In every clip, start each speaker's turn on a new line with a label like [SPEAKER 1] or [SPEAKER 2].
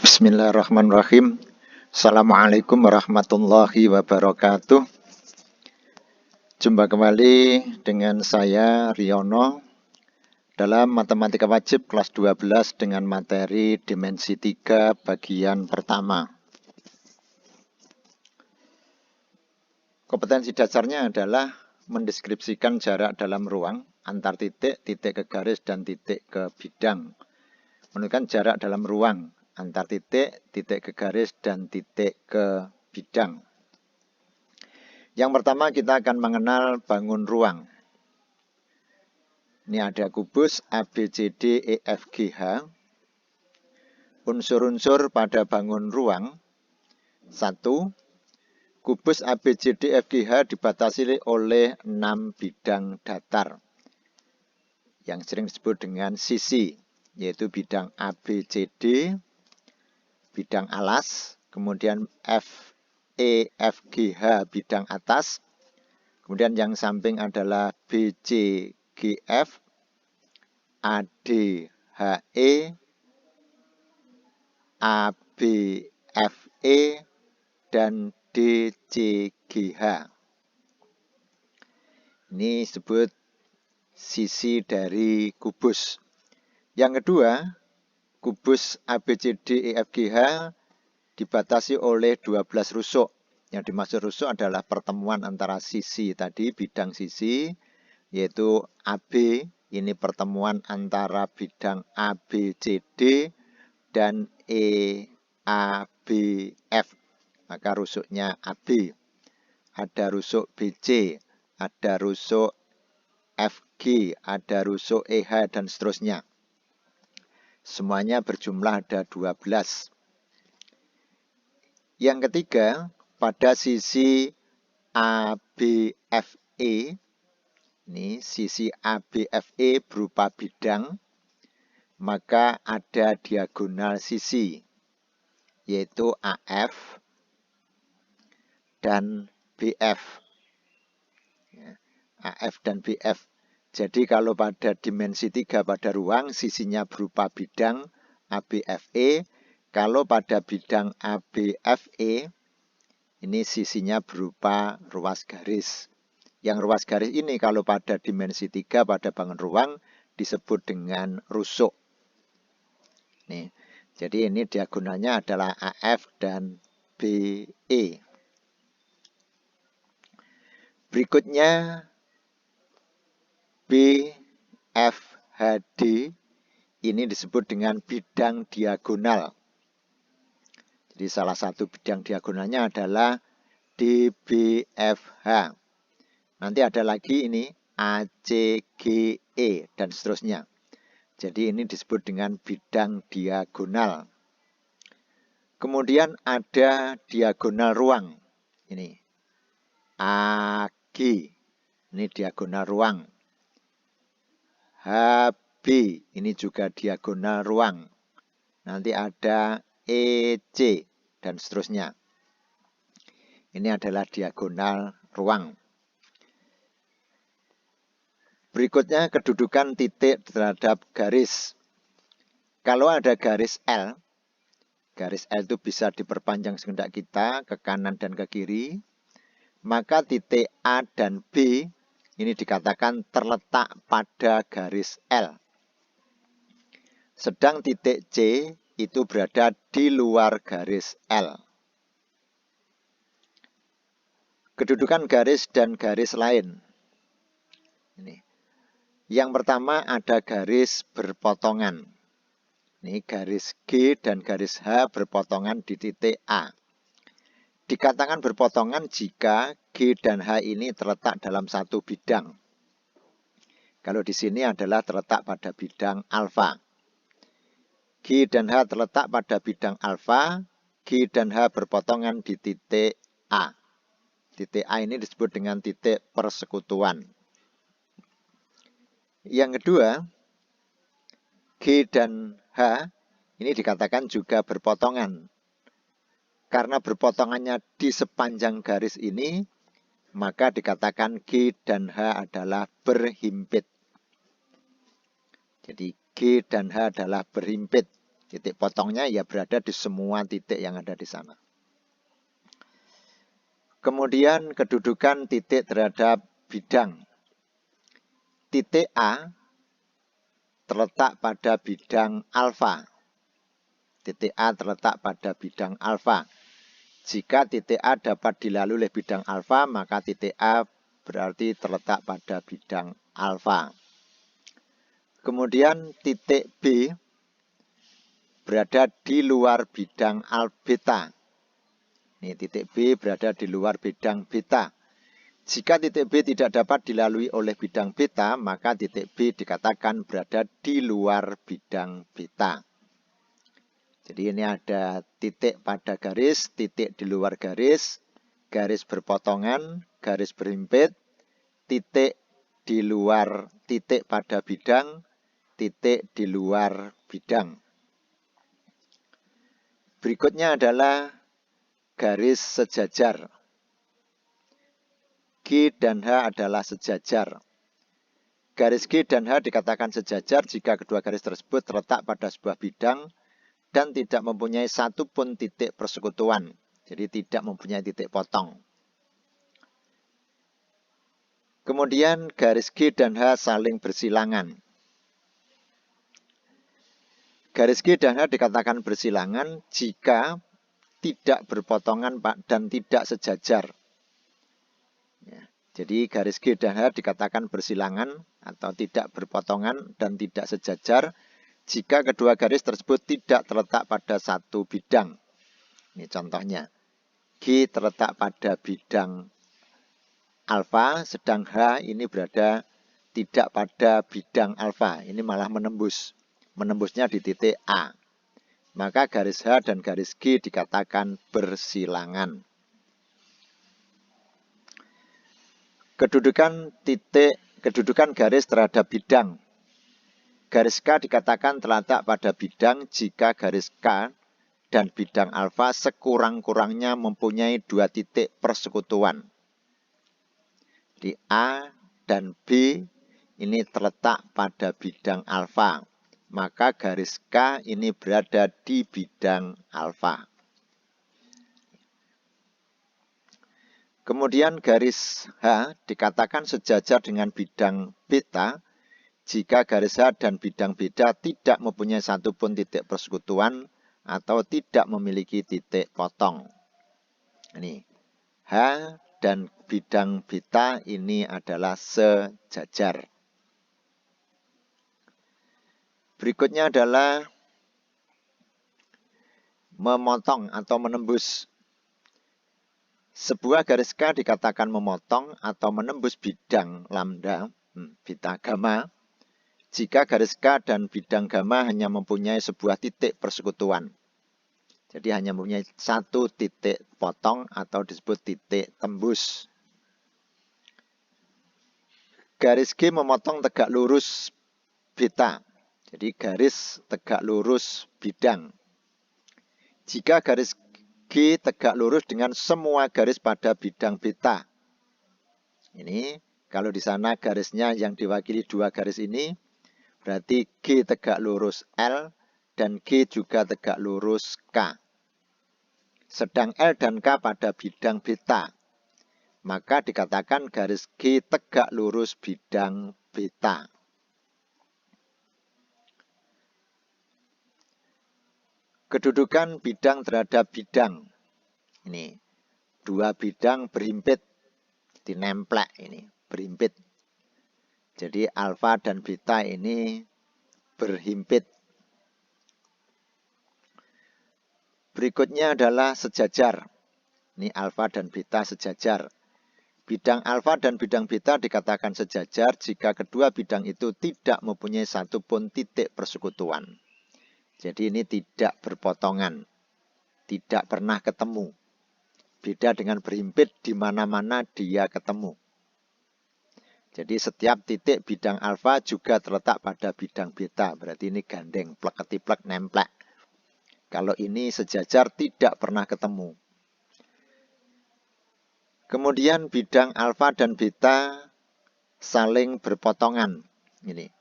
[SPEAKER 1] Bismillahirrahmanirrahim. Assalamualaikum warahmatullahi wabarakatuh. Jumpa kembali dengan saya Riono dalam Matematika Wajib kelas 12 dengan materi dimensi 3 bagian pertama. Kompetensi dasarnya adalah mendeskripsikan jarak dalam ruang antar titik, titik ke garis, dan titik ke bidang. Menentukan jarak dalam ruang antar titik, titik ke garis, dan titik ke bidang. Yang pertama kita akan mengenal bangun ruang. Ini ada kubus ABCDEFGH. Unsur-unsur pada bangun ruang. 1. Kubus ABCDEFGH dibatasi oleh 6 bidang datar yang sering disebut dengan sisi, yaitu bidang ABCD, bidang alas, kemudian FEFGH bidang atas, kemudian yang samping adalah BCGF, ADHE, ABFE, dan DCGH. Ini disebut sisi dari kubus. Yang kedua, kubus ABCDEFGH dibatasi oleh 12 rusuk. Yang dimaksud rusuk adalah pertemuan antara sisi tadi, bidang sisi, yaitu AB. Ini pertemuan antara bidang ABCD dan EABF. Maka rusuknya AB. Ada rusuk BC, ada rusuk FG, ada rusuk EH, dan seterusnya. Semuanya berjumlah ada 12. Yang ketiga, pada sisi ABFE, ini sisi ABFE berupa bidang, maka ada diagonal sisi, yaitu AF dan BF. AF dan BF. Jadi kalau pada dimensi 3 pada ruang, sisinya berupa bidang ABFE. Kalau pada bidang ABFE, ini sisinya berupa ruas garis. Yang ruas garis ini kalau pada dimensi 3 pada bangun ruang disebut dengan rusuk. Nih, jadi ini diagonalnya adalah AF dan BE. Berikutnya BFHD, ini disebut dengan bidang diagonal. Jadi salah satu bidang diagonalnya adalah DBFH. Nanti ada lagi ini ACGE dan seterusnya. Jadi ini disebut dengan bidang diagonal. Kemudian ada diagonal ruang. Ini AG, ini diagonal ruang. HB, ini juga diagonal ruang. Nanti ada EC dan seterusnya. Ini adalah diagonal ruang. Berikutnya kedudukan titik terhadap garis. Kalau ada garis L itu bisa diperpanjang sekehendak kita ke kanan dan ke kiri. Maka titik A dan B ini dikatakan terletak pada garis L. Sedang titik C itu berada di luar garis L. Kedudukan garis dan garis lain. Ini. Yang pertama ada garis berpotongan. Ini garis G dan garis H berpotongan di titik A. Dikatakan berpotongan jika G dan H ini terletak dalam satu bidang. Kalau di sini adalah terletak pada bidang alfa. G dan H terletak pada bidang alfa, G dan H berpotongan di titik A. Titik A ini disebut dengan titik persekutuan. Yang kedua, G dan H ini dikatakan juga berpotongan. Karena berpotongannya di sepanjang garis ini, maka dikatakan G dan H adalah berhimpit. Jadi G dan H adalah berhimpit. Titik potongnya ya berada di semua titik yang ada di sana. Kemudian kedudukan titik terhadap bidang. Titik A terletak pada bidang alfa. Titik A terletak pada bidang alfa. Jika titik A dapat dilalui oleh bidang alfa, maka titik A berarti terletak pada bidang alfa. Kemudian titik B berada di luar bidang beta. Ini titik B berada di luar bidang beta. Jika titik B tidak dapat dilalui oleh bidang beta, maka titik B dikatakan berada di luar bidang beta. Jadi ini ada titik pada garis, titik di luar garis, garis berpotongan, garis berhimpit, titik di luar, titik pada bidang, titik di luar bidang. Berikutnya adalah garis sejajar. G dan H adalah sejajar. Garis G dan H dikatakan sejajar jika kedua garis tersebut terletak pada sebuah bidang dan tidak mempunyai satu pun titik persekutuan. Jadi tidak mempunyai titik potong. Kemudian garis G dan H saling bersilangan. Garis G dan H dikatakan bersilangan jika tidak berpotongan dan tidak sejajar. Ya, jadi garis G dan H dikatakan bersilangan atau tidak berpotongan dan tidak sejajar jika kedua garis tersebut tidak terletak pada satu bidang. Ini contohnya. G terletak pada bidang alfa, sedang H ini berada tidak pada bidang alfa. Ini malah menembus. Menembusnya di titik A. Maka garis H dan garis G dikatakan bersilangan. Kedudukan garis terhadap bidang. Garis K dikatakan terletak pada bidang jika garis K dan bidang alfa sekurang-kurangnya mempunyai dua titik persekutuan. Di A dan B ini terletak pada bidang alfa. Maka garis K ini berada di bidang alfa. Kemudian garis H dikatakan sejajar dengan bidang beta jika garis H dan bidang beta tidak mempunyai satu pun titik persekutuan atau tidak memiliki titik potong. Ini H dan bidang beta ini adalah sejajar. Berikutnya adalah memotong atau menembus. Sebuah garis K dikatakan memotong atau menembus bidang lambda, beta gamma, jika garis K dan bidang gamma hanya mempunyai sebuah titik persekutuan. Jadi hanya mempunyai satu titik potong atau disebut titik tembus. Garis G memotong tegak lurus beta. Jadi garis tegak lurus bidang. Jika garis G tegak lurus dengan semua garis pada bidang beta. Ini kalau di sana garisnya yang diwakili dua garis ini, berarti G tegak lurus L dan G juga tegak lurus K. Sedang L dan K pada bidang beta. Maka dikatakan garis G tegak lurus bidang beta. Kedudukan bidang terhadap bidang. Ini dua bidang berhimpit, dinemplek ini, berhimpit. Jadi alfa dan beta ini berhimpit. Berikutnya adalah sejajar. Ini alfa dan beta sejajar. Bidang alfa dan bidang beta dikatakan sejajar jika kedua bidang itu tidak mempunyai satu pun titik persekutuan. Jadi ini tidak berpotongan, tidak pernah ketemu. Beda dengan berhimpit di mana-mana dia ketemu. Jadi setiap titik bidang alfa juga terletak pada bidang beta. Berarti ini gandeng, plek-ketiplek, nemplek. Kalau ini sejajar tidak pernah ketemu. Kemudian bidang alfa dan beta saling berpotongan. Ini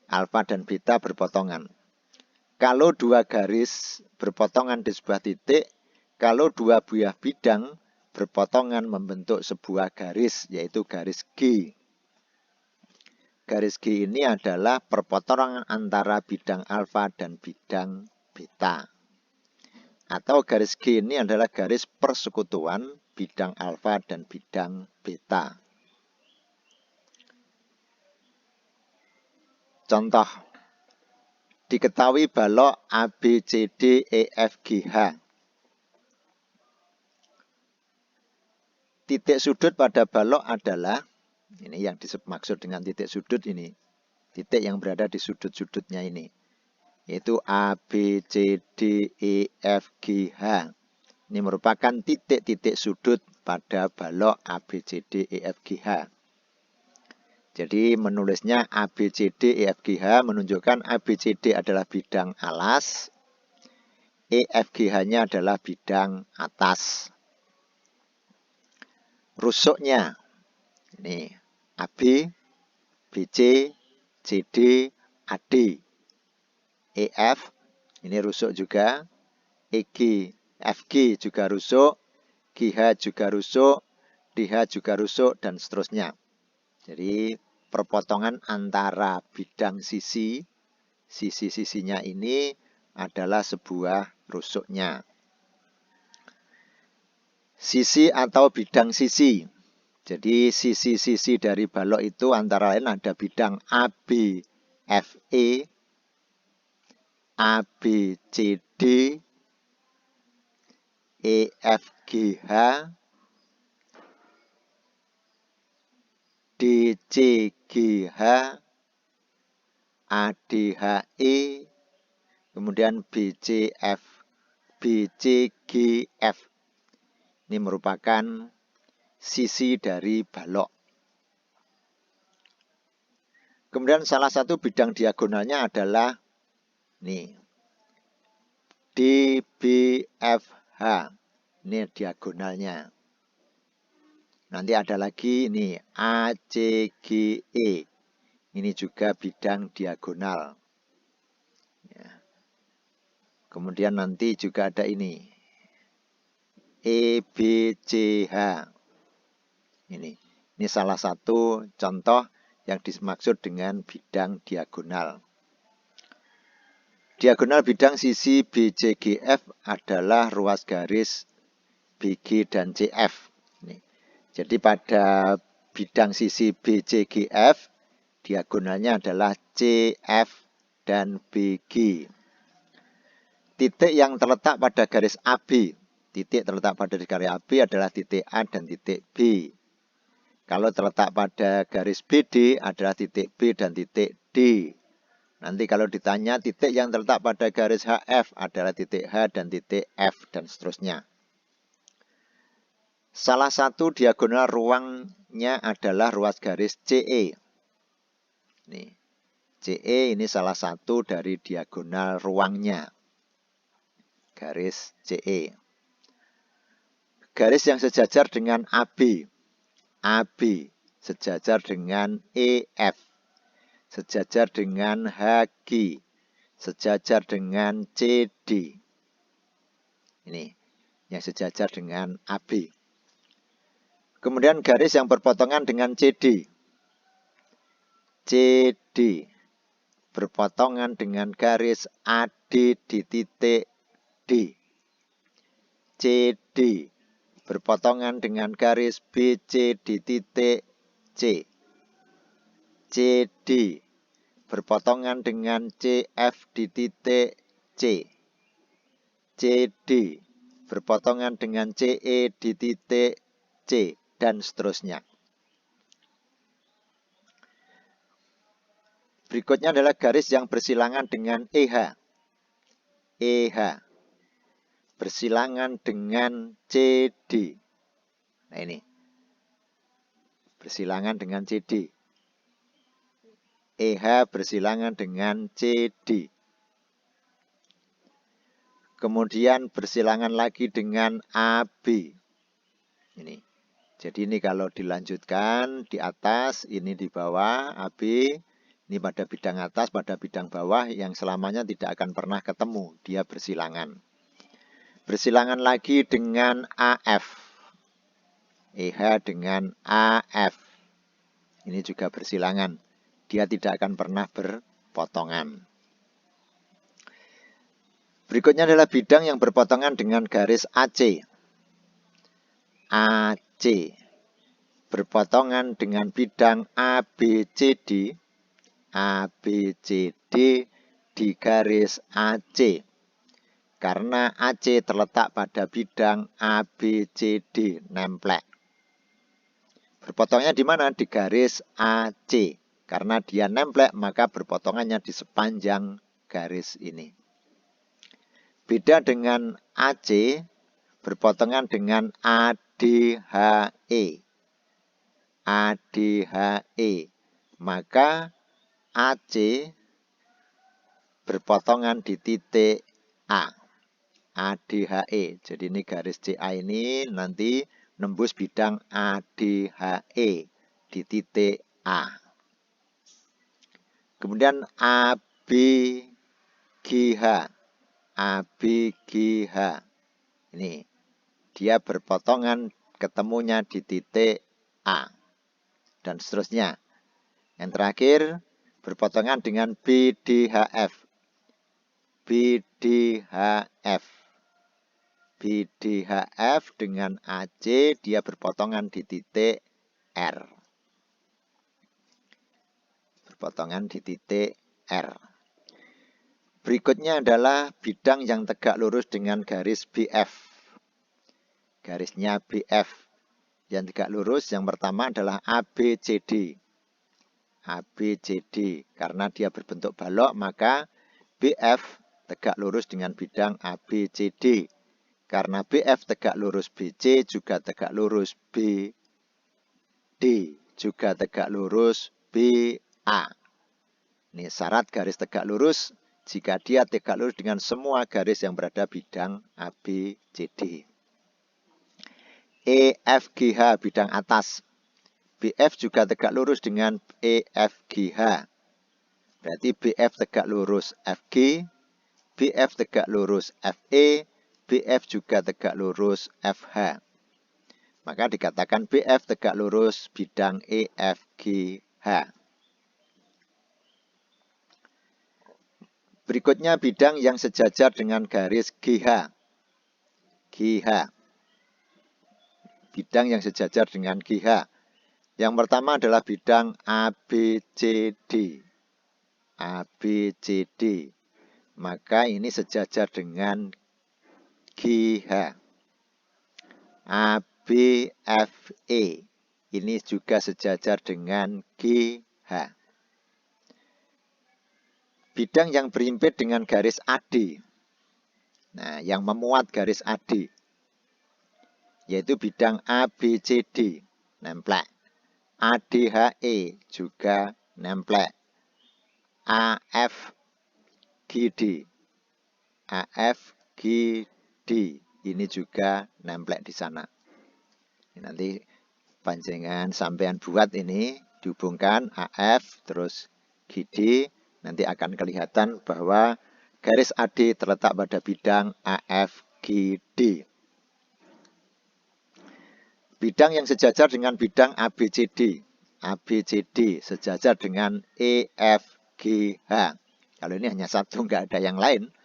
[SPEAKER 1] alfa dan beta berpotongan. Kalau dua garis berpotongan di sebuah titik, kalau dua buah bidang berpotongan membentuk sebuah garis, yaitu garis G. Garis G ini adalah perpotongan antara bidang alfa dan bidang beta. Atau garis G ini adalah garis persekutuan bidang alfa dan bidang beta. Contoh, diketahui balok ABCDEFGH. Titik sudut pada balok adalah, ini yang dimaksud dengan titik sudut ini, titik yang berada di sudut-sudutnya ini, yaitu ABCDEFGH. Ini merupakan titik-titik sudut pada balok ABCDEFGH. Jadi menulisnya ABCDEFGH menunjukkan ABCD adalah bidang alas, EFGH-nya adalah bidang atas. Rusuknya, ini AB, BC, CD, AD, EF, ini rusuk juga, EG, FG juga rusuk, GH juga rusuk, DH juga rusuk, dan seterusnya. Jadi perpotongan antara bidang sisi-sisinya ini adalah sebuah rusuknya. Sisi atau bidang sisi. Jadi sisi-sisi dari balok itu antara lain ada bidang AB, FE, ABCD, EFGH, DCGH, ADHE, kemudian BCGF. Ini merupakan sisi dari balok. Kemudian salah satu bidang diagonalnya adalah nih, DBFH. Ini diagonalnya. Nanti ada lagi ini ACGE. Ini juga bidang diagonal. Ya. Kemudian nanti juga ada ini EBCH. Ini salah satu contoh yang dimaksud dengan bidang diagonal. Diagonal bidang sisi BCGF adalah ruas garis BG dan CF. Jadi pada bidang sisi BCGF, diagonalnya adalah CF dan BG. Titik yang terletak pada garis AB, titik terletak pada garis AB adalah titik A dan titik B. Kalau terletak pada garis BD adalah titik B dan titik D. Nanti kalau ditanya titik yang terletak pada garis HF adalah titik H dan titik F dan seterusnya. Salah satu diagonal ruangnya adalah ruas garis CE. Nih, CE ini salah satu dari diagonal ruangnya. Garis CE. Garis yang sejajar dengan AB. AB sejajar dengan EF. Sejajar dengan HG. Sejajar dengan CD. Ini yang sejajar dengan AB. Kemudian garis yang berpotongan dengan CD. CD berpotongan dengan garis AD di titik D. CD berpotongan dengan garis BC di titik C. CD berpotongan dengan CF di titik C. CD berpotongan dengan CE di titik C. Dan seterusnya. Berikutnya adalah garis yang bersilangan dengan EH. EH bersilangan dengan CD. Nah ini. Bersilangan dengan CD. EH bersilangan dengan CD. Kemudian bersilangan lagi dengan AB. Ini. Jadi ini kalau dilanjutkan di atas, ini di bawah AB, Ini pada bidang atas, pada bidang bawah yang selamanya tidak akan pernah ketemu. Dia bersilangan. Bersilangan lagi dengan AF. EH dengan AF. Ini juga bersilangan. Dia tidak akan pernah berpotongan. Berikutnya adalah bidang yang berpotongan dengan garis AC. AC. Berpotongan dengan bidang ABCD. ABCD di garis AC. Karena AC terletak pada bidang ABCD, nemplek. Berpotongnya di mana? Di garis AC. Karena dia nemplek, maka berpotongannya di sepanjang garis ini. Beda dengan AC, berpotongan dengan ADHE. ADHE. Maka AC berpotongan di titik A. ADHE. Jadi ini garis CA ini nanti nembus bidang ADHE di titik A. Kemudian ABGH. ABGH. Ini dia berpotongan ketemunya di titik A. Dan seterusnya. Yang terakhir berpotongan dengan BDHF. BDHF. BDHF dengan AC dia berpotongan di titik R. Berpotongan di titik R. Berikutnya adalah bidang yang tegak lurus dengan garis BF. Garisnya BF. Yang tegak lurus yang pertama adalah ABCD. ABCD. Karena dia berbentuk balok maka BF tegak lurus dengan bidang ABCD. Karena BF tegak lurus BC juga tegak lurus BD. Juga tegak lurus BA. Ini syarat garis tegak lurus jika dia tegak lurus dengan semua garis yang berada bidang ABCD. EFGH bidang atas. BF juga tegak lurus dengan EFGH. Berarti BF tegak lurus FG, BF tegak lurus FE, BF juga tegak lurus FH. Maka dikatakan BF tegak lurus bidang EFGH. Berikutnya bidang yang sejajar dengan garis GH. GH. Bidang yang sejajar dengan GH. Yang pertama adalah bidang ABCD. ABCD. Maka ini sejajar dengan GH. ABFE. Ini juga sejajar dengan GH. Bidang yang berhimpit dengan garis AD. Nah, yang memuat garis AD. Yaitu bidang ABCD. Nemplek. ADHE juga nemplek. AFGD. AFGD. Ini juga nemplek di sana. Nanti panjangan sampean buat ini dihubungkan AF terus GD. Nanti akan kelihatan bahwa garis AD terletak pada bidang AFGD. Bidang yang sejajar dengan bidang ABCD. ABCD sejajar dengan EFGH. Kalau ini hanya satu, nggak ada yang lain.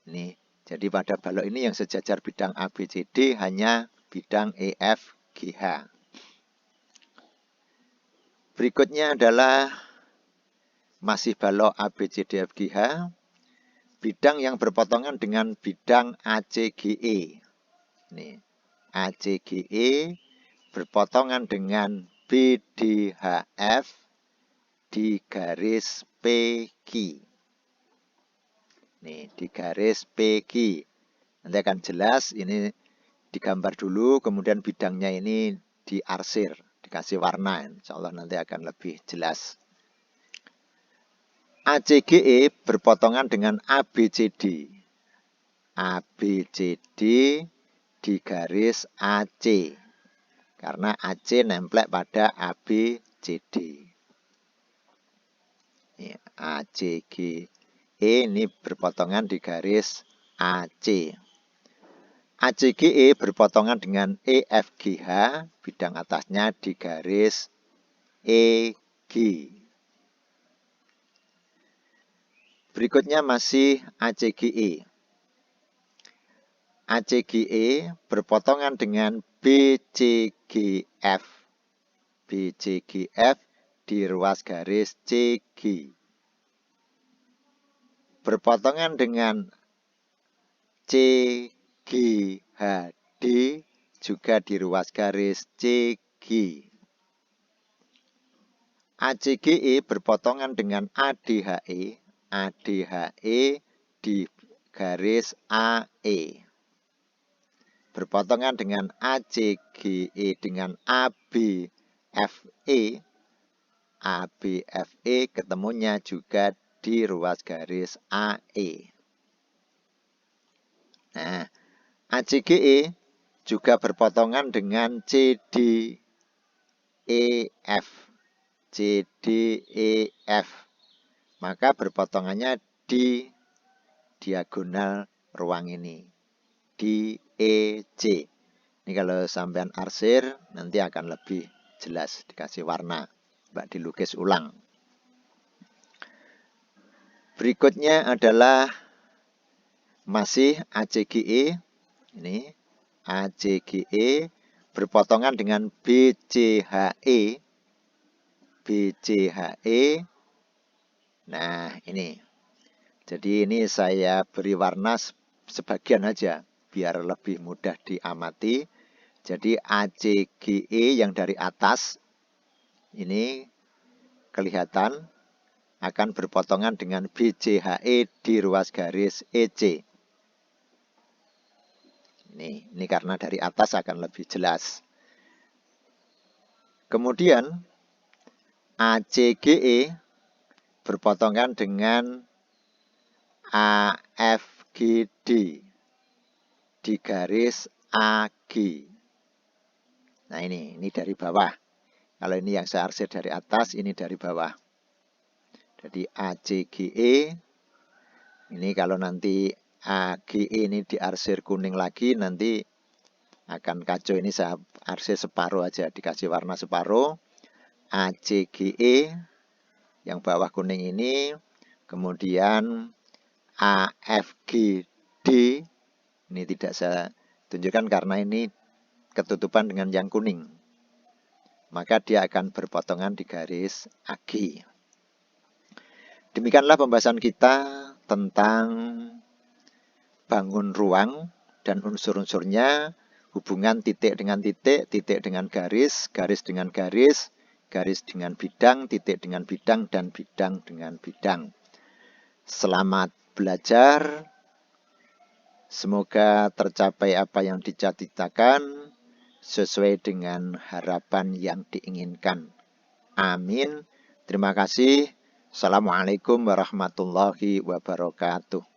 [SPEAKER 1] Ini, jadi pada balok ini yang sejajar bidang ABCD hanya bidang EFGH. Berikutnya adalah masih balok ABCDFGH. Bidang yang berpotongan dengan bidang ACGE. Ini, ACGE berpotongan dengan BDHF di garis PQ. Nih, di garis PQ. Nanti akan jelas, ini digambar dulu, kemudian bidangnya ini diarsir, dikasih warna. Insya Allah nanti akan lebih jelas. ACGE berpotongan dengan ABCD. ABCD di garis AC. Karena AC nemplek pada ABCD. ACGE ini berpotongan di garis AC. ACGE berpotongan dengan EFGH, bidang atasnya di garis EG. Berikutnya masih ACGE. ACGE berpotongan dengan BCGF. BCGF di ruas garis CG. Berpotongan dengan CGHD juga di ruas garis CG. ACGE berpotongan dengan ADHE. ADHE di garis AE. Berpotongan dengan ACGE dengan ABFE. ABFE ketemunya juga di ruas garis AE. Nah, ACGE juga berpotongan dengan CDEF. CDEF. Maka berpotongannya di diagonal ruang ini. Di EC. Ini kalau sampean arsir nanti akan lebih jelas dikasih warna. Mbak dilukis ulang. Berikutnya adalah masih ACGE. Ini ACGE berpotongan dengan BCHE. BCHE. Nah, ini. Jadi ini saya beri warna sebagian aja biar lebih mudah diamati. Jadi ACGE yang dari atas ini kelihatan akan berpotongan dengan BCHE di ruas garis EC. Ini karena dari atas akan lebih jelas. Kemudian ACGE berpotongan dengan AFGD di garis AG. Nah ini dari bawah. Kalau ini yang saya arsir dari atas, ini dari bawah. Jadi ACGE, ini kalau nanti AGE ini diarsir kuning lagi, nanti akan kacau. Ini saya arsir separuh aja, dikasih warna separuh. ACGE, yang bawah kuning ini, kemudian AFGD, ini tidak saya tunjukkan karena ini ketutupan dengan yang kuning. Maka dia akan berpotongan di garis AG. Demikianlah pembahasan kita tentang bangun ruang dan unsur-unsurnya, hubungan titik dengan titik, titik dengan garis, garis dengan garis, garis dengan bidang, titik dengan bidang, dan bidang dengan bidang. Selamat belajar. Semoga tercapai apa yang dicita-citakan sesuai dengan harapan yang diinginkan. Amin. Terima kasih. Assalamualaikum warahmatullahi wabarakatuh.